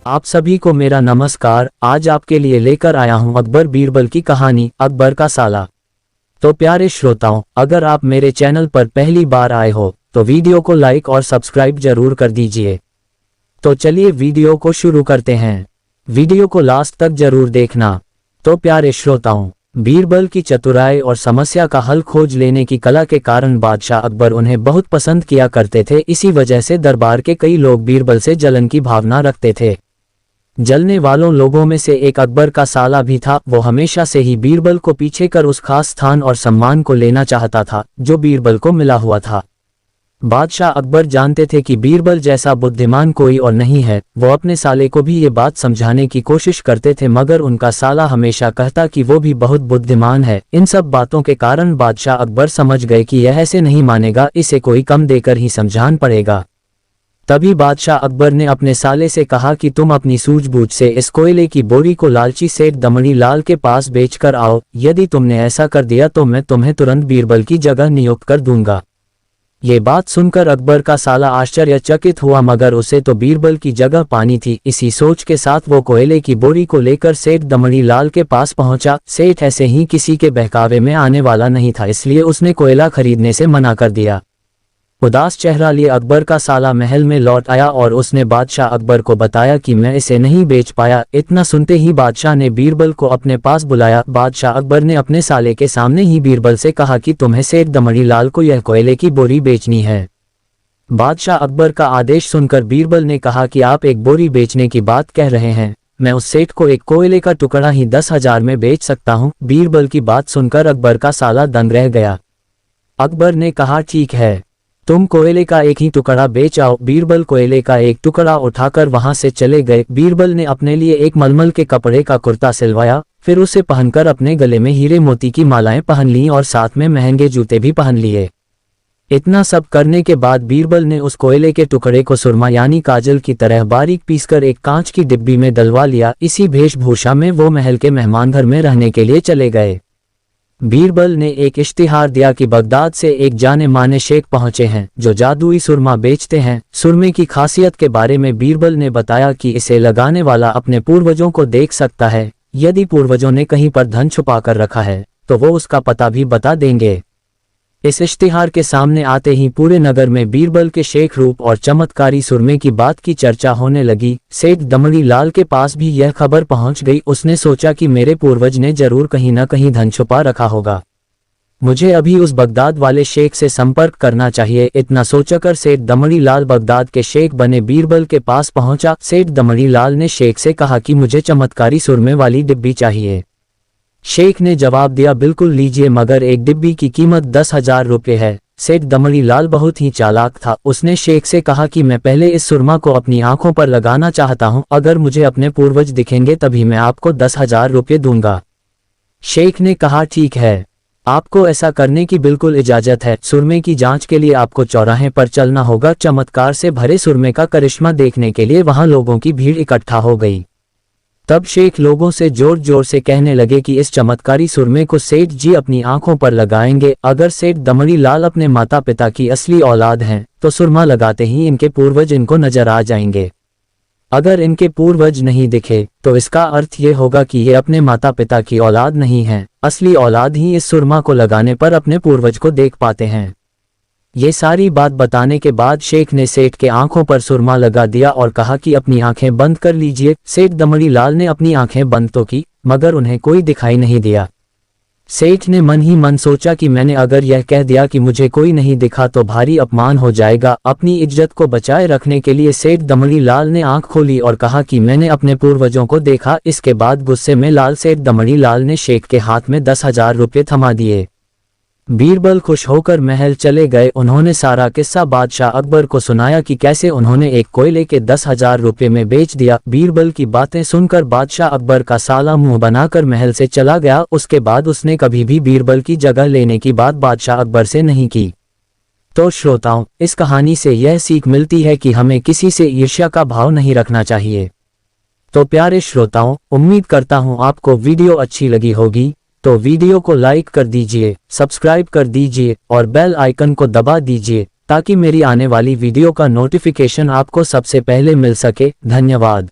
आप सभी को मेरा नमस्कार। आज आपके लिए लेकर आया हूं अकबर बीरबल की कहानी अकबर का साला। तो प्यारे श्रोताओं, अगर आप मेरे चैनल पर पहली बार आए हो तो वीडियो को लाइक और सब्सक्राइब जरूर कर दीजिए। तो चलिए वीडियो को शुरू करते हैं। वीडियो को लास्ट तक जरूर देखना। तो प्यारे श्रोताओं, बीरबल की चतुराई और समस्या का हल खोज लेने की कला के कारण बादशाह अकबर उन्हें बहुत पसंद किया करते थे। इसी वजह से दरबार के कई लोग बीरबल से जलन की भावना रखते थे। जलने वालों लोगों में से एक अकबर का साला भी था। वो हमेशा से ही बीरबल को पीछे कर उस खास स्थान और सम्मान को लेना चाहता था जो बीरबल को मिला हुआ था। बादशाह अकबर जानते थे कि बीरबल जैसा बुद्धिमान कोई और नहीं है। वो अपने साले को भी ये बात समझाने की कोशिश करते थे, मगर उनका साला हमेशा कहता कि वो भी बहुत बुद्धिमान है। इन सब बातों के कारण बादशाह अकबर समझ गए कि यह ऐसे नहीं मानेगा, इसे कोई कम देकर ही समझाना पड़ेगा। तभी बादशाह अकबर ने अपने साले से कहा कि तुम अपनी सूझबूझ से इस कोयले की बोरी को लालची सेठ दमड़ी लाल के पास बेचकर आओ। यदि तुमने ऐसा कर दिया तो मैं तुम्हें तुरंत बीरबल की जगह नियुक्त कर दूंगा। ये बात सुनकर अकबर का साला आश्चर्यचकित हुआ, मगर उसे तो बीरबल की जगह पानी थी। इसी सोच के साथ वो कोयले की बोरी को लेकर सेठ दमड़ी लाल के पास पहुंचा। सेठ ऐसे ही किसी के बहकावे में आने वाला नहीं था, इसलिए उसने कोयला खरीदने से मना कर दिया। उदास चेहरा लिए अकबर का साला महल में लौट आया और उसने बादशाह अकबर को बताया कि मैं इसे नहीं बेच पाया। इतना सुनते ही बादशाह ने बीरबल को अपने पास बुलाया। बादशाह अकबर ने अपने साले के सामने ही बीरबल से कहा कि तुम्हें सेठ दमड़ी लाल को यह कोयले की बोरी बेचनी है। बादशाह अकबर का आदेश सुनकर बीरबल ने कहा कि आप एक बोरी बेचने की बात कह रहे हैं, मैं उस सेठ को एक कोयले का टुकड़ा ही 10,000 में बेच सकता हूँ। बीरबल की बात सुनकर अकबर का साला दंग रह गया। अकबर ने कहा ठीक है, तुम कोयले का एक ही टुकड़ा बेच आओ। बीरबल कोयले का एक टुकड़ा उठाकर वहां से चले गए। बीरबल ने अपने लिए एक मलमल के कपड़े का कुर्ता सिलवाया, फिर उसे पहनकर अपने गले में हीरे मोती की मालाएं पहन लीं और साथ में महंगे जूते भी पहन लिए। इतना सब करने के बाद बीरबल ने उस कोयले के टुकड़े को सुरमा यानी काजल की तरह बारीक पीसकर एक कांच की डिब्बी में डलवा लिया। इसी वेशभूषा में वो महल के मेहमान घर में रहने के लिए चले गए। बीरबल ने एक इश्तिहार दिया कि बगदाद से एक जाने माने शेख पहुंचे हैं जो जादुई सुरमा बेचते हैं। सुरमे की खासियत के बारे में बीरबल ने बताया कि इसे लगाने वाला अपने पूर्वजों को देख सकता है। यदि पूर्वजों ने कहीं पर धन छुपा कर रखा है तो वो उसका पता भी बता देंगे। इस इश्तिहार के सामने आते ही पूरे नगर में बीरबल के शेख रूप और चमत्कारी सुरमे की बात की चर्चा होने लगी। सेठ दमड़ी लाल के पास भी यह खबर पहुंच गई। उसने सोचा कि मेरे पूर्वज ने जरूर कहीं न कहीं धन छुपा रखा होगा, मुझे अभी उस बगदाद वाले शेख से संपर्क करना चाहिए। इतना सोचकर सेठ दमड़ी लाल बगदाद के शेख बने बीरबल के पास पहुंचा। सेठ दमड़ी लाल ने शेख से कहा कि मुझे चमत्कारी सुरमे वाली डिब्बी चाहिए। शेख ने जवाब दिया बिल्कुल लीजिए, मगर एक डिब्बी की कीमत 10,000 रुपये है। सेठ दमड़ी लाल बहुत ही चालाक था। उसने शेख से कहा कि मैं पहले इस सुरमा को अपनी आंखों पर लगाना चाहता हूं, अगर मुझे अपने पूर्वज दिखेंगे तभी मैं आपको 10,000 रुपये दूंगा। शेख ने कहा ठीक है, आपको ऐसा करने की बिल्कुल इजाजत है। सुरमे की जांच के लिए आपको चौराहे पर चलना होगा। चमत्कार से भरे सुरमे का करिश्मा देखने के लिए वहां लोगों की भीड़ इकट्ठा हो गई। तब शेख लोगों से जोर जोर से कहने लगे कि इस चमत्कारी सुरमे को सेठ जी अपनी आंखों पर लगाएंगे। अगर सेठ दमड़ी लाल अपने माता पिता की असली औलाद हैं तो सुरमा लगाते ही इनके पूर्वज इनको नजर आ जाएंगे। अगर इनके पूर्वज नहीं दिखे तो इसका अर्थ ये होगा कि ये अपने माता पिता की औलाद नहीं हैं। असली औलाद ही इस सुरमा को लगाने पर अपने पूर्वज को देख पाते हैं। ये सारी बात बताने के बाद शेख ने सेठ के आंखों पर सुरमा लगा दिया और कहा कि अपनी आंखें बंद कर लीजिए। सेठ दमड़ी लाल ने अपनी आंखें बंद तो की, मगर उन्हें कोई दिखाई नहीं दिया। सेठ ने मन ही मन सोचा कि मैंने अगर यह कह दिया कि मुझे कोई नहीं दिखा तो भारी अपमान हो जाएगा। अपनी इज्जत को बचाए रखने के लिए सेठ दमड़ी लाल ने आंख खोली और कहा कि मैंने अपने पूर्वजों को देखा। इसके बाद गुस्से में लाल सेठ दमड़ी लाल ने शेख के हाथ में 10,000 रुपये थमा दिए। बीरबल खुश होकर महल चले गए। उन्होंने सारा किस्सा बादशाह अकबर को सुनाया कि कैसे उन्होंने एक कोयले के 10,000 रुपये में बेच दिया। बीरबल की बातें सुनकर बादशाह अकबर का साला मुंह बनाकर महल से चला गया। उसके बाद उसने कभी भी बीरबल की जगह लेने की बात बादशाह अकबर से नहीं की। तो श्रोताओं, इस कहानी से यह सीख मिलती है कि हमें किसी से ईर्ष्या का भाव नहीं रखना चाहिए। तो प्यारे श्रोताओं, उम्मीद करता हूँ आपको वीडियो अच्छी लगी होगी। तो वीडियो को लाइक कर दीजिए, सब्सक्राइब कर दीजिए और बेल आइकन को दबा दीजिए ताकि मेरी आने वाली वीडियो का नोटिफिकेशन आपको सबसे पहले मिल सके। धन्यवाद।